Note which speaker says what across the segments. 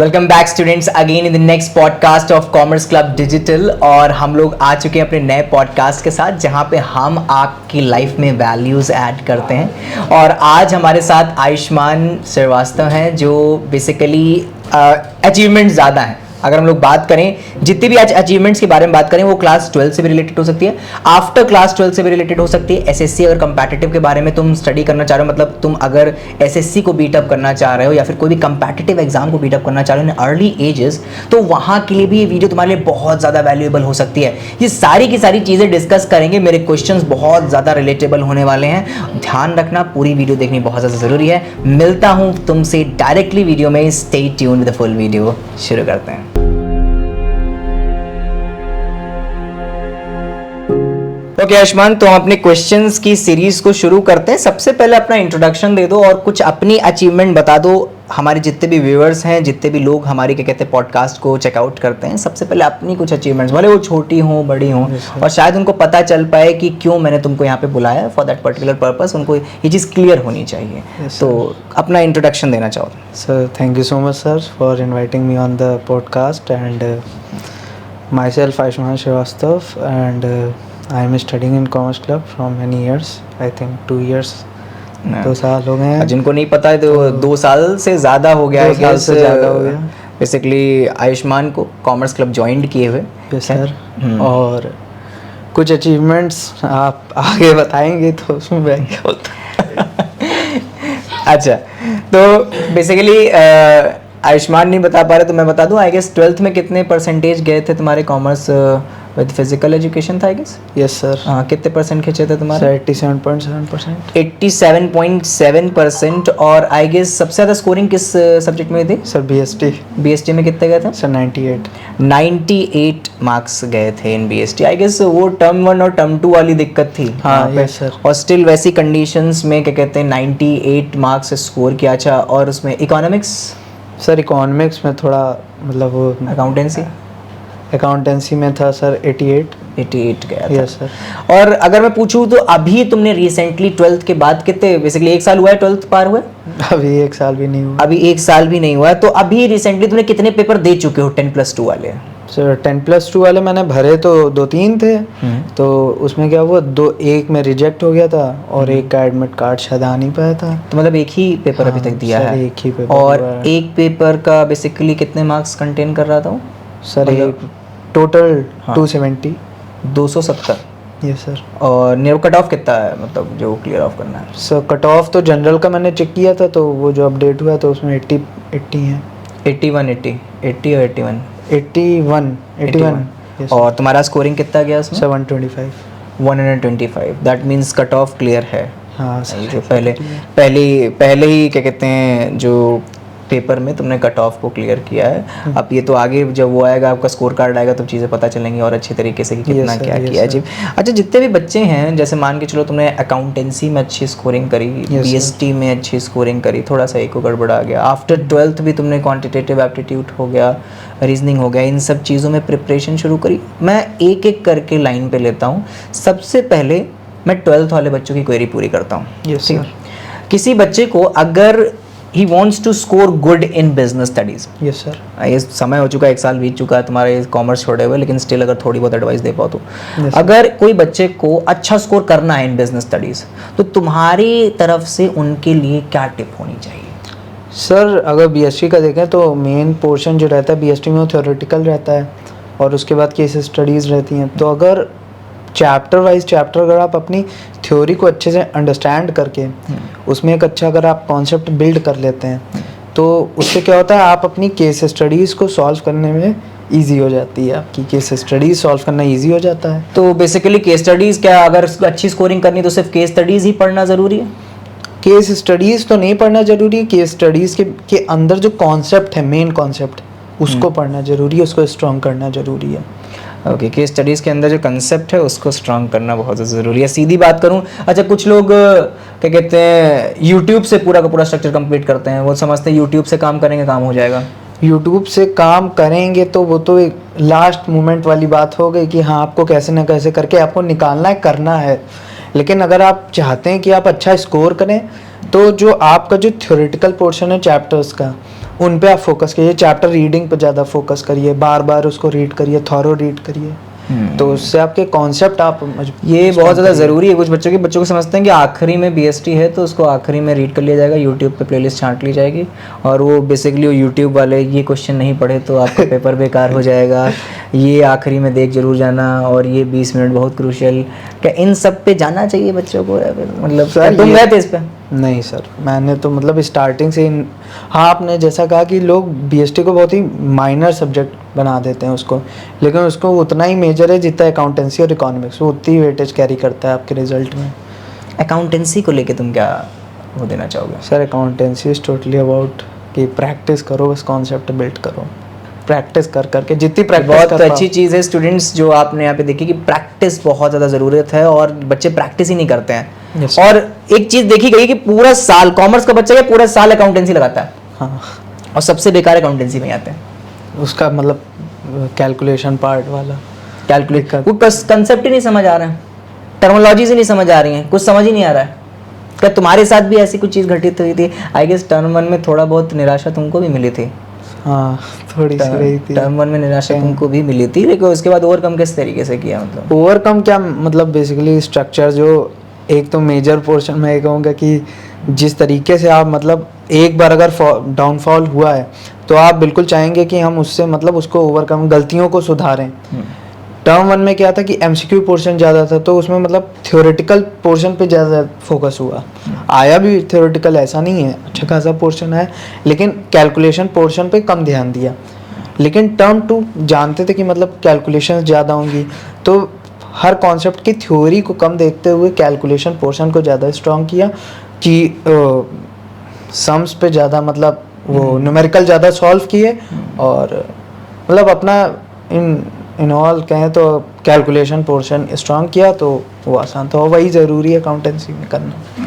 Speaker 1: Welcome back students again in the next podcast of commerce club digital. और हम लोग आ चुके हैं अपने नए पॉडकास्ट के साथ जहां पे हम आपकी लाइफ में वैल्यूज़ ऐड करते हैं। और आज हमारे साथ आयुष्मान श्रीवास्तव हैं जो बेसिकली अचीवमेंट ज़्यादा हैं। अगर हम लोग बात करें जितने भी आज अचीवमेंट्स के बारे में बात करें वो क्लास 12 से भी रिलेटेड हो सकती है, आफ्टर क्लास 12 से भी रिलेटेड हो सकती है। एसएससी अगर कंपैटिटिव के बारे में तुम स्टडी करना चाह रहे हो, मतलब तुम अगर एसएससी को बीटअप करना चाह रहे हो या फिर कोई भी कंपैटिटिव एग्जाम को बीटअप करना चाह रहे हो इन अर्ली एजेस, तो वहाँ के लिए भी ये वीडियो तुम्हारे लिए बहुत ज़्यादा वैल्यूएबल हो सकती है। ये सारी की सारी चीज़ें डिस्कस करेंगे। मेरे क्वेश्चंस बहुत ज़्यादा रिलेटेबल होने वाले हैं, ध्यान रखना, पूरी वीडियो देखनी बहुत ज़्यादा ज़रूरी है। मिलता हूँ तुमसे डायरेक्टली वीडियो में। Stay tuned with the full video. शुरू करते हैं। ओके आयुष्मान, तो हम अपने क्वेश्चंस की सीरीज को शुरू करते हैं। सबसे पहले अपना इंट्रोडक्शन दे दो और कुछ अपनी अचीवमेंट बता दो। हमारे जितने भी व्यूअर्स हैं, जितने भी लोग हमारी क्या कहते हैं पॉडकास्ट को चेकआउट करते हैं, सबसे पहले अपनी कुछ अचीवमेंट्स, भले वो छोटी हों बड़ी हों, और शायद उनको पता चल पाए कि क्यों मैंने तुमको यहाँ पे बुलाया, फॉर दैट पर्टिकुलर पर्पस उनको ये चीज़ क्लियर होनी चाहिए। तो अपना इंट्रोडक्शन देना चाहो।
Speaker 2: Sir thank you so much sir for inviting me on the podcast and myself Ayushman Shrivastava and I am studying in Commerce Club from many years. I think 2 years. 2 साल हो गए हैं।
Speaker 1: जिनको नहीं पता है तो 2 साल से ज़्यादा हो गया है।
Speaker 2: 2 साल से ज़्यादा हो गया।
Speaker 1: बेसिकली आयुष्मान को कॉमर्स क्लब ज्वाइन किए हुए।
Speaker 2: Yes sir. और कुछ अचीवमेंट्स आप आगे बताएंगे तो उसमें मैं क्या होता।
Speaker 1: अच्छा, तो बेसिकली आयुष्मान नहीं बता पा रहे तो मैं बता दूं। आई गेस 12th में कितने परसेंटेज गए थे तुम्हारे कॉमर्स विद फिजिकल एजुकेशन था आई गेस?
Speaker 2: Yes sir.
Speaker 1: हाँ, कितने परसेंट खींचे थे तुम्हारे?
Speaker 2: 87.7%।
Speaker 1: 87.7%। और आई गेस सबसे ज़्यादा स्कोरिंग किस सब्जेक्ट में थी?
Speaker 2: सर बीएसटी में
Speaker 1: कितने गए थे?
Speaker 2: सर
Speaker 1: 98 मार्क्स गए थे इन बीएसटी। आई गेस वो टर्म 1 और टर्म 2 वाली दिक्कत थी।
Speaker 2: हाँ यस सर।
Speaker 1: और स्टिल वैसी कंडीशंस में क्या कहते हैं 98 मार्क्स स्कोर किया। अच्छा, और उसमें इकोनॉमिक्स?
Speaker 2: सर इकोनॉमिक्स में थोड़ा मतलब वो अकाउंटेंसी में था सर 88
Speaker 1: गया था।
Speaker 2: Yes sir.
Speaker 1: और अगर मैं पूछूं तो अभी तुमने रिसेंटली 12th के बाद कितने, बेसिकली 1 साल हुआ है 12th पार हुए?
Speaker 2: अभी 1 साल भी नहीं हुआ।
Speaker 1: अभी 1 साल भी नहीं हुआ है। तो अभी रिसेंटली तुमने कितने पेपर दे चुके हो 10+2 वाले?
Speaker 2: सर 10+2 वाले मैंने भरे तो 2-3 थे। तो उसमें क्या हुआ, एक में रिजेक्ट हो गया था और एक का एडमिट कार्ड शायद आ नहीं पाया था।
Speaker 1: तो मतलब एक ही पेपर अभी तक दिया है?
Speaker 2: एक ही पेपर।
Speaker 1: और एक पेपर का बेसिकली कितने मार्क्स कंटेन कर रहा था वो?
Speaker 2: सर एक टोटल 270।
Speaker 1: 270?
Speaker 2: Yes sir.
Speaker 1: और न्यू कट ऑफ कितना है, मतलब जो क्लियर ऑफ करना है?
Speaker 2: सर कट ऑफ तो जनरल का मैंने चेक किया था तो वो जो अपडेट हुआ तो उसमें 80 है।
Speaker 1: 80 और
Speaker 2: 81।
Speaker 1: yes. और तुम्हारा स्कोरिंग कितना गया उसमें?
Speaker 2: 125।
Speaker 1: That means cut off clear है।
Speaker 2: हाँ सर।
Speaker 1: जो पहले ही क्या कहते हैं जो पेपर में तुमने कट ऑफ को क्लियर किया है। अब ये तो आगे जब वो आएगा, आपका स्कोर कार्ड आएगा, तो चीज़ें पता चलेंगी और अच्छी तरीके से कि कितना क्या किया है जी। अच्छा, जितने भी बच्चे हैं, जैसे मान के चलो तुमने अकाउंटेंसी में अच्छी स्कोरिंग करी, बीएसटी में अच्छी स्कोरिंग करी, थोड़ा सा एक को गड़बड़ा आ गया, आफ्टर 12th भी तुमने क्वान्टिटेटिव एप्टीट्यूड हो गया, रीजनिंग हो गया, इन सब चीज़ों में प्रिपरेशन शुरू करी। मैं एक एक करके लाइन पे लेता हूँ। सबसे पहले मैं 12th वाले बच्चों की क्वेरी पूरी करता हूँ।
Speaker 2: ठीक है।
Speaker 1: किसी बच्चे को अगर he wants to score good in business studies,
Speaker 2: yes sir.
Speaker 1: ये समय हो चुका है, 1 साल बीत चुका है तुम्हारे कॉमर्स छोड़े हुए, लेकिन स्टिल अगर थोड़ी बहुत एडवाइस दे पाओ तो। अगर कोई बच्चे को अच्छा स्कोर करना है इन बिजनेस स्टडीज, तो तुम्हारी तरफ से उनके लिए क्या टिप होनी चाहिए?
Speaker 2: सर अगर बीएसटी का देखें तो मेन पोर्शन जो रहता है बीएसटी में वो थ्योरेटिकल रहता है और उसके बाद केस स्टडीज़ रहती हैं। तो अगर चैप्टर वाइज चैप्टर अगर आप अपनी थ्योरी को अच्छे से अंडरस्टैंड करके उसमें एक अच्छा अगर आप कॉन्सेप्ट बिल्ड कर लेते हैं तो उससे क्या होता है, आप अपनी केस स्टडीज़ को सॉल्व करने में ईजी हो जाती है। आपकी केस स्टडीज सॉल्व करना ईजी हो जाता है।
Speaker 1: तो बेसिकली केस स्टडीज़, क्या अगर अच्छी स्कोरिंग करनी तो सिर्फ केस स्टडीज़ ही पढ़ना ज़रूरी है?
Speaker 2: केस स्टडीज़ तो नहीं पढ़ना ज़रूरी है। केस स्टडीज़ के अंदर जो कॉन्सेप्ट है, मेन कॉन्सेप्ट, उसको पढ़ना ज़रूरी है, उसको स्ट्रॉन्ग करना ज़रूरी है।
Speaker 1: ओके, केस स्टडीज़ के अंदर जो कंसेप्ट है उसको स्ट्रॉन्ग करना बहुत ज़रूरी है। सीधी बात करूं, अच्छा कुछ लोग क्या कहते हैं यूट्यूब से पूरा का पूरा स्ट्रक्चर कंप्लीट करते हैं, वो समझते हैं यूट्यूब से काम करेंगे काम हो जाएगा।
Speaker 2: यूट्यूब से काम करेंगे तो वो तो एक लास्ट मोमेंट वाली बात हो गई कि हाँ आपको कैसे ना कैसे करके आपको निकालना है, करना है। लेकिन अगर आप चाहते हैं कि आप अच्छा स्कोर करें तो जो आपका जो थ्योरेटिकल पोर्शन है चैप्टर्स का उन पे आप फोकस करिए, चैप्टर रीडिंग पे ज़्यादा फोकस करिए, बार बार उसको रीड करिए, थॉरो रीड करिए, तो उससे आपके कॉन्सेप्ट आप
Speaker 1: ये बहुत ज़्यादा ज़रूरी है। कुछ बच्चों को समझते हैं कि आखिरी में बीएसटी है तो उसको आखिरी में रीड कर लिया जाएगा, यूट्यूब पे प्लेलिस्ट छांट ली जाएगी, और वो बेसिकली वो यूट्यूब वाले ये क्वेश्चन नहीं पढ़े तो आपका पेपर बेकार हो जाएगा, ये आखिरी में देख जरूर जाना, और ये 20 मिनट बहुत क्रूशियल। क्या इन सब पे जाना चाहिए बच्चों को, या फिर मतलब
Speaker 2: सर
Speaker 1: तुम गए थे इस पे?
Speaker 2: नहीं सर, मैंने तो मतलब स्टार्टिंग से हाँ, आपने जैसा कहा कि लोग बीएसटी को बहुत ही माइनर सब्जेक्ट बना देते हैं उसको, लेकिन उसको उतना ही मेजर है जितना अकाउंटेंसी और इकोनॉमिक्स, वो उतनी वेटेज कैरी करता है आपके रिजल्ट में।
Speaker 1: अकाउंटेंसी को लेके तुम क्या वो देना चाहोगे?
Speaker 2: Sir accountancy is totally about कि प्रैक्टिस करो, बस कॉन्सेप्ट बिल्ड करो, प्रैक्टिस कर करके जितनी प्रैक्टिस
Speaker 1: बहुत अच्छी चीज़ है स्टूडेंट्स जो आपने यहाँ पे देखी कि प्रैक्टिस बहुत ज़्यादा ज़रूरत है, और बच्चे प्रैक्टिस ही नहीं करते हैं।
Speaker 2: Yes.
Speaker 1: और एक चीज़ देखी गई कि पूरा साल कॉमर्स का बच्चा क्या पूरा साल अकाउंटेंसी लगाता है,
Speaker 2: हाँ,
Speaker 1: और सबसे बेकार अकाउंटेंसी में आते हैं।
Speaker 2: उसका मतलब कैलकुलेशन पार्ट वाला
Speaker 1: कैलकुलेट कर वो कंसेप्ट ही नहीं समझ आ रहे हैं, टर्मोलॉजी से नहीं समझ आ रही है, कुछ समझ ही नहीं आ रहा है। क्या तुम्हारे साथ भी ऐसी कुछ चीज़ घटित हुई थी? आई गेस टर्म 1 में थोड़ा बहुत निराशा तुमको भी मिली थी।
Speaker 2: हाँ, थोड़ी सी रही थी।
Speaker 1: टर्म 1 में निराशा तुमको भी मिली थी, लेकिन उसके बाद ओवरकम किस तरीके से किया? मतलब
Speaker 2: ओवरकम क्या, मतलब बेसिकली स्ट्रक्चर जो एक तो मेजर पोर्शन में ये कहूँगा कि जिस तरीके से आप मतलब एक बार अगर डाउनफॉल हुआ है तो आप बिल्कुल चाहेंगे कि हम उससे मतलब उसको ओवरकम, गलतियों को सुधारें। टर्म 1 में क्या था कि एमसीक्यू पोर्शन ज़्यादा था, तो उसमें मतलब थ्योरेटिकल पोर्शन पे ज़्यादा फोकस हुआ। आया भी थ्योरेटिकल, ऐसा नहीं है, अच्छा खासा पोर्शन है, लेकिन कैलकुलेशन पोर्शन पे कम ध्यान दिया। लेकिन टर्म 2 जानते थे कि मतलब कैलकुलेशन ज़्यादा होंगी, तो हर कॉन्सेप्ट की थ्योरी को कम देखते हुए कैलकुलेशन पोर्शन को ज़्यादा स्ट्रॉन्ग किया कि सम्स पे ज़्यादा मतलब वो न्यूमेरिकल ज़्यादा सॉल्व किए, और मतलब अपना इन ऑल कहें तो कैलकुलेशन पोर्शन स्ट्रॉन्ग किया, तो वो आसान था, और वही ज़रूरी है अकाउंटेंसी में करना।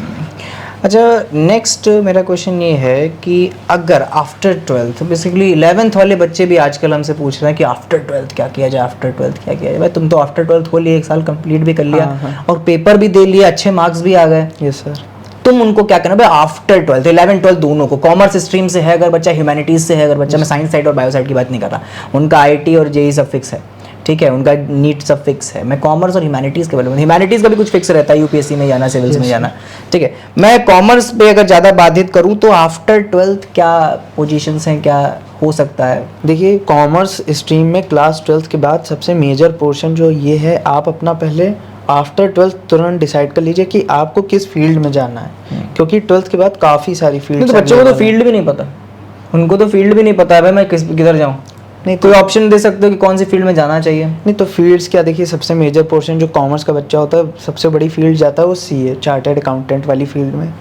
Speaker 1: अच्छा, नेक्स्ट मेरा क्वेश्चन ये है कि अगर आफ्टर 12th, बेसिकली 11th वाले बच्चे भी आजकल हमसे पूछ रहे हैं कि आफ्टर 12th क्या किया जाए, आफ्टर 12th क्या किया जाए। भाई तुम तो आफ्टर 12th हो लिए, 1 साल कंप्लीट भी कर लिया,
Speaker 2: हाँ।
Speaker 1: और पेपर भी दे लिया, अच्छे मार्क्स भी आ गए।
Speaker 2: Yes sir.
Speaker 1: तुम उनको क्या करना भाई आफ्टर 12th, 11 12 दोनों को, कॉमर्स स्ट्रीम से है अगर बच्चा, ह्यूमैनिटीज से है अगर बच्चा, मैं साइंस साइड और बायो साइड की बात नहीं कर रहा, उनका आईटी और जेई सब फिक्स है, ठीक है, उनका नीट सब फिक्स है। मैं कॉमर्स और ह्यूमैनिटीज़ के बारे में, ह्यूमैनिटीज़ का भी कुछ फिक्स रहता है, यूपीएससी में जाना, सिविल्स में जाना, ठीक है। मैं कॉमर्स पे अगर ज़्यादा बाधित करूँ तो आफ्टर 12th क्या पोजीशंस हैं, क्या हो सकता है?
Speaker 2: देखिए, कॉमर्स स्ट्रीम में क्लास 12th के बाद सबसे मेजर पोर्शन जो ये है, आप अपना पहले आफ्टर 12th तुरंत डिसाइड कर लीजिए कि आपको किस फील्ड में जाना है, क्योंकि 12th के बाद काफ़ी सारी फील्ड।
Speaker 1: तो बच्चों को तो फील्ड भी नहीं पता, उनको तो फील्ड भी नहीं पता है भाई मैं किधर जाऊँ।
Speaker 2: नहीं,
Speaker 1: कोई ऑप्शन दे सकते हो कि कौन सी फील्ड में जाना चाहिए?
Speaker 2: नहीं तो फील्ड्स क्या, देखिए सबसे मेजर पोर्शन जो कॉमर्स का बच्चा होता है, सबसे बड़ी फील्ड जाता है वो सीए, चार्टर्ड अकाउंटेंट वाली फील्ड में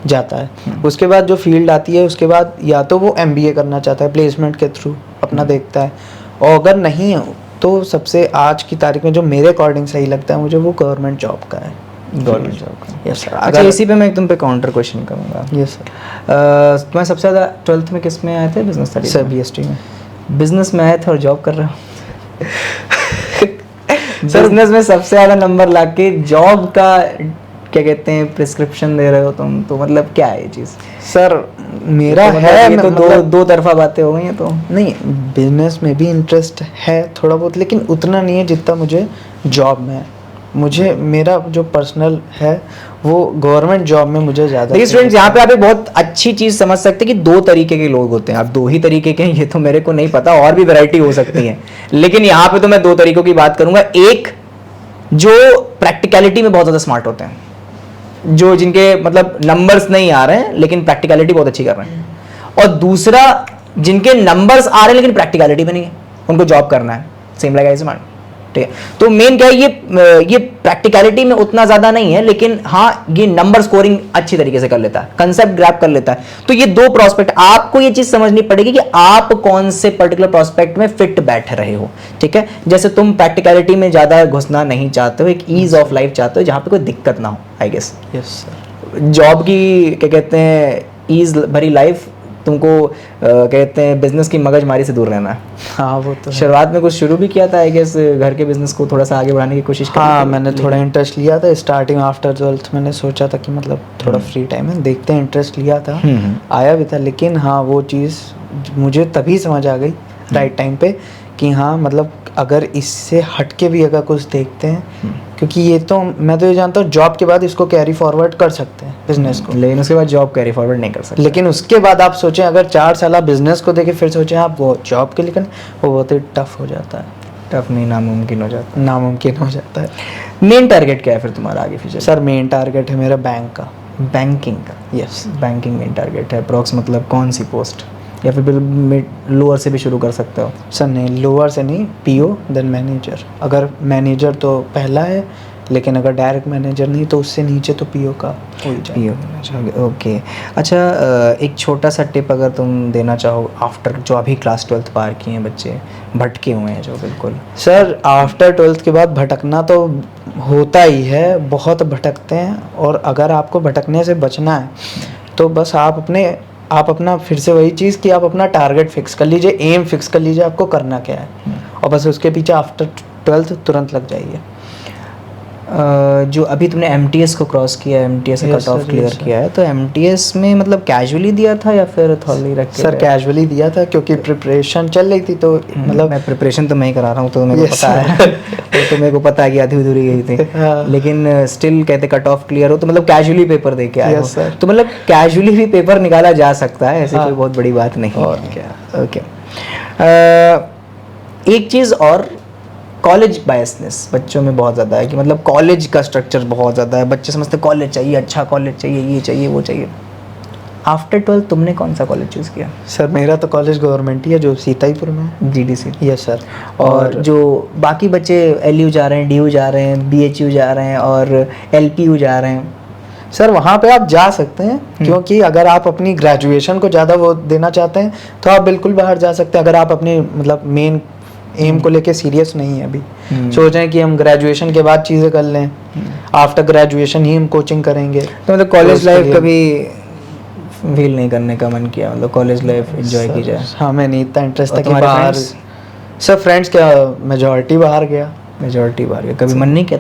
Speaker 2: जाता है। उसके बाद जो फील्ड आती है, उसके बाद या तो वो एमबीए करना चाहता है, प्लेसमेंट के थ्रू अपना देखता है, और अगर नहीं है तो सबसे आज की तारीख में जो मेरे अकॉर्डिंग सही लगता है मुझे, वो गवर्नमेंट जॉब का है।
Speaker 1: गवर्नमेंट जॉब का,
Speaker 2: यस सर।
Speaker 1: अच्छा, इसी पे मैं तुम पे काउंटर क्वेश्चन करूँगा।
Speaker 2: Yes sir.
Speaker 1: मैं सबसे ज़्यादा 12th में किस में आए थे? Business studies.
Speaker 2: सर बीएसटी में।
Speaker 1: बिजनेस में आए थे और जॉब कर रहे हो। बिजनेस में सबसे ज़्यादा नंबर लाके जॉब का क्या कहते हैं प्रिस्क्रिप्शन दे रहे हो तुम, तो मतलब क्या है ये चीज़?
Speaker 2: सर मेरा
Speaker 1: तो
Speaker 2: है,
Speaker 1: ये तो
Speaker 2: मतलब
Speaker 1: दो तरफा बातें हो गई हैं। तो
Speaker 2: नहीं, बिजनेस में भी इंटरेस्ट है थोड़ा बहुत, लेकिन उतना नहीं है जितना मुझे जॉब में है। मुझे मेरा जो पर्सनल है वो गवर्नमेंट जॉब में मुझे ज़्यादा।
Speaker 1: देखिए स्टूडेंट्स, यहाँ पे आप एक बहुत अच्छी चीज़ समझ सकते हैं कि 2 तरीके के लोग होते हैं। अब 2 ही तरीके के हैं ये तो मेरे को नहीं पता, और भी वैरायटी हो सकती है, लेकिन यहाँ पे तो मैं 2 तरीकों की बात करूंगा। एक जो प्रैक्टिकलिटी में बहुत ज़्यादा स्मार्ट होते हैं, जो जिनके मतलब नंबर्स नहीं आ रहे हैं लेकिन प्रैक्टिकलिटी बहुत अच्छी कर रहे हैं, और दूसरा जिनके नंबर्स आ रहे हैं लेकिन प्रैक्टिकलिटी में नहीं है, उनको जॉब करना है, सेम लाइक एज स्मार्ट, ठीक है। तो मेन क्या है, ये प्रैक्टिकलिटी में उतना ज्यादा नहीं है, लेकिन हाँ ये नंबर स्कोरिंग अच्छी तरीके से कर लेता है, कंसेप्ट ग्रैब कर लेता है। तो ये 2 प्रोस्पेक्ट, आपको ये चीज समझनी पड़ेगी कि आप कौन से पर्टिकुलर प्रोस्पेक्ट में फिट बैठ रहे हो, ठीक है। जैसे तुम प्रैक्टिकलिटी में ज्यादा घुसना नहीं चाहते हो, एक ईज ऑफ लाइफ चाहते हो जहां पे कोई दिक्कत ना हो, I guess.
Speaker 2: Yes sir.
Speaker 1: Job की क्या कहते हैं ईज भरी लाइफ, तुमको कहते हैं बिजनेस की मगजमारी से दूर रहना है।
Speaker 2: हाँ वो तो
Speaker 1: शुरुआत में कुछ शुरू भी किया था आई गेस, घर के बिजनेस को थोड़ा सा आगे बढ़ाने की कोशिश की।
Speaker 2: हाँ, मैंने थोड़ा इंटरेस्ट लिया था स्टार्टिंग आफ्टर 12th। मैंने सोचा था कि मतलब थोड़ा फ्री टाइम है, देखते हैं, इंटरेस्ट लिया था, आया भी था, लेकिन हाँ वो चीज़ मुझे तभी समझ आ गई राइट टाइम पे कि हाँ मतलब अगर इससे हट के भी अगर कुछ देखते हैं, क्योंकि ये तो मैं तो ये जानता हूँ जॉब के बाद इसको कैरी फॉरवर्ड कर सकते हैं बिजनेस को,
Speaker 1: लेकिन उसके बाद जॉब कैरी फॉरवर्ड नहीं कर सकते।
Speaker 2: लेकिन उसके बाद आप सोचें अगर 4 साल आप बिजनेस को देके फिर सोचें आप वो जॉब के लिए करें, वो बहुत ही टफ हो जाता है,
Speaker 1: टफ नहीं, नामुमकिन हो जाता
Speaker 2: नामुमकिन हो जाता है।
Speaker 1: है। मेन टारगेट क्या है फिर तुम्हारा आगे फ्यूचर?
Speaker 2: सर मेन टारगेट है मेरा बैंक का।
Speaker 1: बैंकिंग का?
Speaker 2: यस।
Speaker 1: बैंकिंग मेन टारगेट है। अप्रॉक्स मतलब कौन सी पोस्ट, या फिर लोअर से भी शुरू कर सकते हो?
Speaker 2: सर नहीं, लोअर से नहीं, पीओ देन मैनेजर। अगर मैनेजर तो पहला है, लेकिन अगर डायरेक्ट मैनेजर नहीं तो उससे नीचे तो पीओ का हो ही जाए।
Speaker 1: PO, okay. अच्छा, एक छोटा सा टिप अगर तुम देना चाहो आफ्टर जो अभी क्लास 12th पार किए हैं बच्चे, भटके हुए हैं जो बिल्कुल।
Speaker 2: सर आफ्टर 12th के बाद भटकना तो होता ही है, बहुत भटकते हैं, और अगर आपको भटकने से बचना है तो बस आप अपना फिर से वही चीज़ कि आप अपना टारगेट फिक्स कर लीजिए, एम फिक्स कर लीजिए आपको करना क्या है, और बस उसके पीछे आफ्टर 12th तुरंत लग जाइए।
Speaker 1: जो अभी तुमने MTS को क्रॉस किया, MTS से कट ऑफ क्लियर किया है, तो MTS में मतलब कैजुअली दिया था या फिर थॉली रख के?
Speaker 2: सर कैजुअली दिया था क्योंकि प्रिपरेशन चल रही थी, तो मतलब
Speaker 1: मैं प्रिपरेशन तो मैं ही करा रहा हूँ, तो मेरे को पता है तो मेरे को पता है कि आधी अधूरी गई थी।
Speaker 2: हाँ।
Speaker 1: लेकिन स्टिल कहते कट ऑफ क्लियर हो तो मतलब कैजुअली पेपर दे के आए हो,
Speaker 2: Yes, sir.
Speaker 1: तो मतलब कैजुअली भी पेपर निकाला जा सकता है, ऐसी
Speaker 2: हाँ।
Speaker 1: कोई बहुत बड़ी बात नहीं
Speaker 2: और
Speaker 1: है।
Speaker 2: क्या।
Speaker 1: ओके। एक चीज़ और, कॉलेज बायसनेस बच्चों में बहुत ज़्यादा है कि मतलब कॉलेज का स्ट्रक्चर बहुत ज़्यादा है, बच्चे समझते कॉलेज चाहिए, अच्छा कॉलेज चाहिए, ये चाहिए वो चाहिए। आफ्टर 12th तुमने कौन सा कॉलेज चूज़ किया?
Speaker 2: सर मेरा तो कॉलेज गवर्नमेंट ही है जो सीताईपुर में है।
Speaker 1: GDC?
Speaker 2: Yes sir.
Speaker 1: और जो बाकी बच्चे LU जा रहे हैं, DU जा रहे हैं, BHU जा रहे हैं और LPU जा रहे हैं,
Speaker 2: सर वहाँ पे आप जा सकते हैं, क्योंकि अगर आप अपनी ग्रेजुएशन को ज़्यादा वो देना चाहते हैं तो आप बिल्कुल बाहर जा सकते हैं। अगर आप अपनी मतलब मेन एम को लेके सीरियस नहीं है अभी, सोच रहे हैं कि हम ग्रेजुएशन के बाद चीज़ें कर लें, आफ्टर ग्रेजुएशन ही हम कोचिंग करेंगे,
Speaker 1: तो मतलब कॉलेज लाइफ कभी फील नहीं करने का मन किया, मतलब कॉलेज लाइफ एंजॉय की जाए?
Speaker 2: हमें नहीं इतना इंटरेस्ट था
Speaker 1: और
Speaker 2: कि
Speaker 1: तुम्हारे
Speaker 2: बाहर।
Speaker 1: friends?
Speaker 2: सर फ्रेंड्स क्या मेजॉरिटी बाहर गया।
Speaker 1: मेजॉरिटी बाहर गया, कभी मन नहीं किया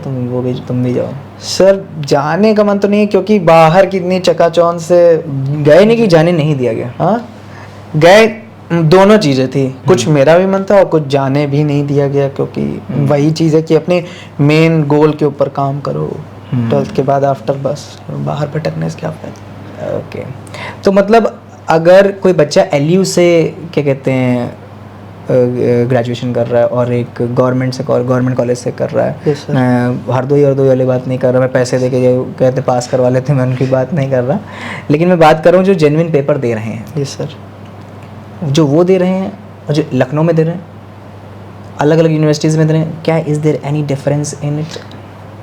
Speaker 1: तुम भी जाओ?
Speaker 2: सर जाने का मन तो नहीं है, क्योंकि बाहर कितनी चकाचौंध से
Speaker 1: गए नहीं कि जाने नहीं दिया गया?
Speaker 2: हाँ गए, दोनों चीज़ें थी, कुछ मेरा भी मन था और कुछ जाने भी नहीं दिया गया, क्योंकि वही चीज़ है कि अपने मेन गोल के ऊपर काम करो। 12th के बाद आफ्टर बस बाहर भटकने से क्या फायदा।
Speaker 1: ओके, तो मतलब अगर कोई बच्चा LU से क्या कहते हैं ग्रेजुएशन कर रहा है और एक गवर्नमेंट कॉलेज से कर रहा है,
Speaker 2: Yes, sir.
Speaker 1: मैं हरदोई वाली बात नहीं कर रहा, मैं पैसे दे के जो कहते पास करवा लेते मैं उनकी बात नहीं कर रहा, लेकिन मैं बात कर रहा हूँ जो जेन्युइन पेपर दे रहे हैं,
Speaker 2: यस सर,
Speaker 1: जो वो दे रहे हैं और जो लखनऊ में दे रहे हैं, अलग अलग यूनिवर्सिटीज़ में दे रहे हैं, क्या is there any difference in it?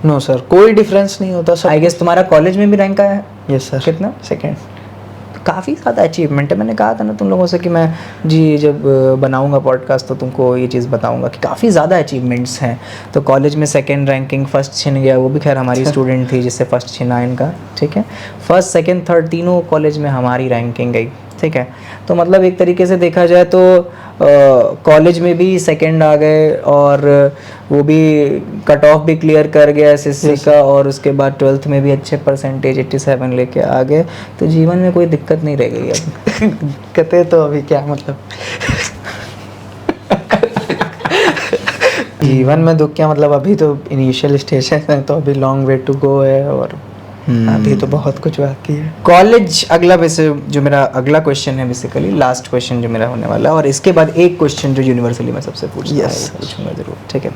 Speaker 2: No sir, कोई डिफरेंस नहीं होता सर।
Speaker 1: आई गेस तुम्हारा कॉलेज में भी रैंक आया है?
Speaker 2: Yes sir.
Speaker 1: कितना?
Speaker 2: सेकेंड।
Speaker 1: काफ़ी ज़्यादा अचीवमेंट है। मैंने कहा था ना तुम लोगों से कि मैं जब बनाऊंगा पॉडकास्ट तो तुमको ये चीज़ बताऊंगा कि काफ़ी ज़्यादा अचीवमेंट्स हैं। तो कॉलेज में सेकंड रैंकिंग, फर्स्ट छिन गया, वो भी खैर हमारी स्टूडेंट थी जिससे फर्स्ट छिना इनका, ठीक है। फर्स्ट सेकंड थर्ड तीनों कॉलेज में हमारी रैंकिंग गई, ठीक है। तो मतलब एक तरीके से देखा जाए तो कॉलेज में भी सेकंड आ गए और वो भी कट ऑफ भी क्लियर कर गया SSC का, और उसके बाद 12th में भी अच्छे परसेंटेज 87 लेके आ गए। तो जीवन में कोई दिक्कत नहीं रह गई अब।
Speaker 2: कहते तो अभी क्या मतलब जीवन में दुख क्या मतलब, अभी तो इनिशियल स्टेज है, तो अभी लॉन्ग वे टू गो है, और अभी तो बहुत कुछ बाकी है।
Speaker 1: कॉलेज अगला, वैसे जो मेरा अगला क्वेश्चन है बेसिकली लास्ट क्वेश्चन जो मेरा होने वाला है, और इसके बाद एक क्वेश्चन जो यूनिवर्सली मैं सबसे पूछूंगा ज़रूर, ठीक है।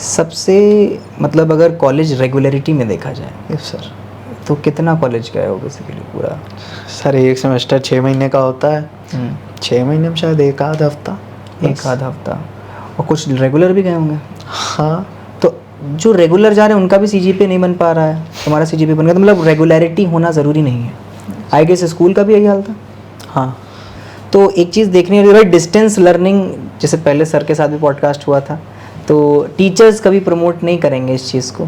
Speaker 1: सबसे मतलब अगर कॉलेज रेगुलरिटी में देखा जाए,
Speaker 2: यस सर,
Speaker 1: तो कितना कॉलेज गए हो बेसिकली पूरा?
Speaker 2: सर एक सेमेस्टर 6 महीने का होता है, 6 महीने में शायद एक आध हफ्ता,
Speaker 1: और कुछ रेगुलर भी गए होंगे।
Speaker 2: हाँ,
Speaker 1: तो जो रेगुलर जा रहे हैं उनका भी CGPA नहीं बन पा रहा है, तुम्हारा CGPA बन गया, तो मतलब रेगुलरिटी होना ज़रूरी नहीं है। आई गेस स्कूल का भी यही हाल था।
Speaker 2: हाँ,
Speaker 1: तो एक चीज़ देखने वाली भाई, डिस्टेंस लर्निंग, जैसे पहले सर के साथ भी पॉडकास्ट हुआ था, तो टीचर्स कभी प्रमोट नहीं करेंगे इस चीज़ को,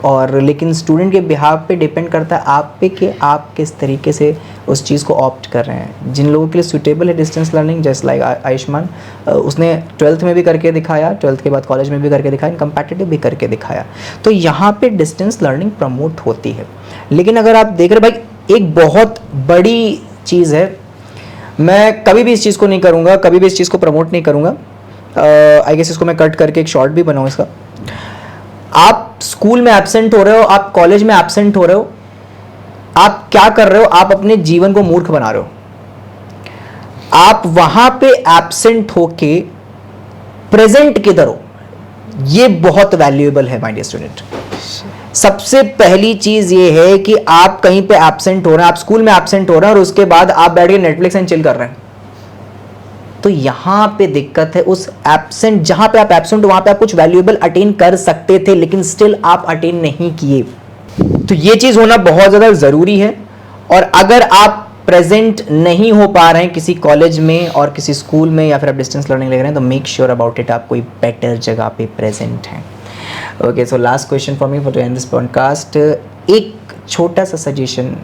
Speaker 1: और लेकिन स्टूडेंट के बिहाव पे डिपेंड करता है आप पे कि आप किस तरीके से उस चीज़ को ऑप्ट कर रहे हैं। जिन लोगों के लिए सूटेबल है डिस्टेंस लर्निंग, जैसे लाइक आयुष्मान, उसने 12th में भी करके दिखाया, 12th के बाद कॉलेज में भी करके दिखाया, कंपैटिटिव भी करके दिखाया, तो यहाँ पे डिस्टेंस लर्निंग प्रमोट होती है। लेकिन अगर आप देख रहे भाई, एक बहुत बड़ी चीज़ है, मैं कभी भी इस चीज़ को नहीं करूँगा, कभी भी इस चीज़ को प्रमोट नहीं करूँगा। आई गेस इसको मैं कट करके एक शॉर्ट भी बनाऊँ इसका। आप स्कूल में एब्सेंट हो रहे हो, आप कॉलेज में एब्सेंट हो रहे हो, आप क्या कर रहे हो? आप अपने जीवन को मूर्ख बना रहे हो। आप वहां पे एब्सेंट होके प्रेजेंट किधर हो, ये बहुत वैल्यूएबल है माय डियर स्टूडेंट। सबसे पहली चीज ये है कि आप कहीं पे एब्सेंट हो रहे हैं, आप स्कूल में एब्सेंट हो रहे हैं और उसके बाद आप बैठ के नेटफ्लिक्स एंड चिल कर रहे हैं, तो यहां पे दिक्कत है। उस एब्सेंट, जहां पे आप एब्सेंट हो वहां पे आप कुछ वैल्यूएबल अटेन कर सकते थे, लेकिन स्टिल आप अटेन नहीं किए। तो ये चीज होना बहुत ज्यादा जरूरी है। और अगर आप प्रेजेंट नहीं हो पा रहे हैं किसी कॉलेज में और किसी स्कूल में, या फिर आप डिस्टेंस लर्निंग ले रहे हैं, तो मेक श्योर अबाउट इट, आप कोई बेटर जगह पे प्रेजेंट हैं। Okay, so last question for me for to end this podcast. एक छोटा सा सजेशन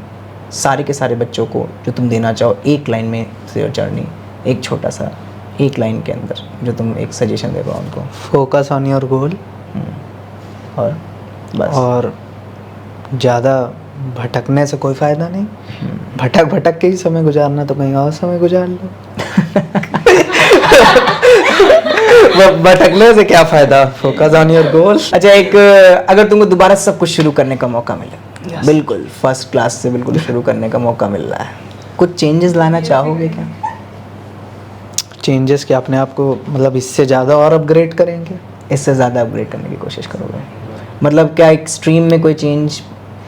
Speaker 1: सारे के सारे बच्चों को जो तुम देना चाहो, एक लाइन में योर जर्नी, एक छोटा सा, एक लाइन के अंदर जो तुम एक सजेशन दे पाओ उनको।
Speaker 2: फोकस ऑन योर गोल,
Speaker 1: और बस।
Speaker 2: और ज़्यादा भटकने से कोई फ़ायदा नहीं। भटक के ही समय गुजारना, तो कहीं और समय गुजार लो। भटकने से क्या फ़ायदा, फोकस ऑन योर गोल।
Speaker 1: अच्छा, एक अगर तुमको दोबारा सब कुछ शुरू करने का मौका मिले, बिल्कुल फर्स्ट क्लास से बिल्कुल शुरू करने का मौका मिल रहा है, कुछ चेंजेस लाना चाहोगे क्या?
Speaker 2: चेंजेस क्या, अपने आप को मतलब इससे ज़्यादा और अपग्रेड करेंगे।
Speaker 1: इससे ज़्यादा अपग्रेड करने की कोशिश करोगे? मतलब क्या एक स्ट्रीम में कोई चेंज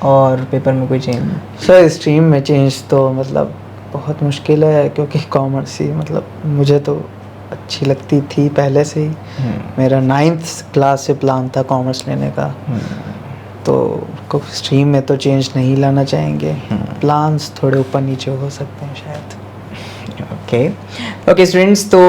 Speaker 1: और पेपर में कोई चेंज?
Speaker 2: सर स्ट्रीम में चेंज तो मतलब बहुत मुश्किल है, क्योंकि कॉमर्स ही मतलब मुझे तो अच्छी लगती थी पहले से ही। मेरा 9th क्लास से प्लान था कॉमर्स लेने का। तो स्ट्रीम में तो चेंज नहीं लाना चाहेंगे। प्लान्स थोड़े ऊपर नीचे हो सकते हैं शायद।
Speaker 1: ओके स्टूडेंट्स, तो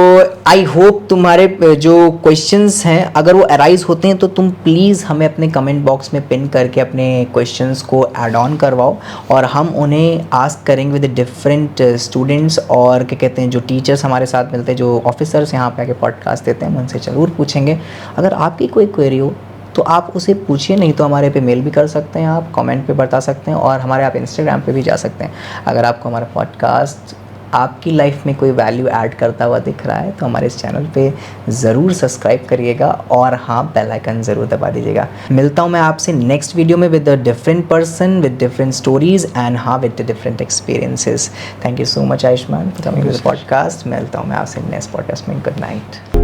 Speaker 1: आई होप तुम्हारे जो क्वेश्चंस हैं अगर वो अराइज होते हैं तो तुम प्लीज़ हमें अपने कमेंट बॉक्स में पिन करके अपने क्वेश्चंस को ऐड ऑन करवाओ, और हम उन्हें आस्क करेंगे विद डिफरेंट स्टूडेंट्स, और क्या कहते हैं जो टीचर्स हमारे साथ मिलते हैं, जो ऑफिसर्स यहाँ पे आके पॉडकास्ट देते हैं, हम उनसे ज़रूर पूछेंगे। अगर आपकी कोई क्वेरी हो तो आप उसे पूछिए, नहीं तो हमारे पे मेल भी कर सकते हैं, आप कमेंट पे बता सकते हैं, और हमारे आप इंस्टाग्राम पे भी जा सकते हैं। अगर आपको हमारा पॉडकास्ट आपकी लाइफ में कोई वैल्यू ऐड करता हुआ दिख रहा है तो हमारे इस चैनल पे ज़रूर सब्सक्राइब करिएगा, और हाँ, बेल आइकन ज़रूर दबा दीजिएगा। मिलता हूँ मैं आपसे नेक्स्ट वीडियो में with a different person, with different stories, and हाँ, with different experiences. Thank you so much Ayushman for coming to the podcast. मिलता हूँ मैं आपसे नेक्स्ट पॉडकास्ट में। Good night.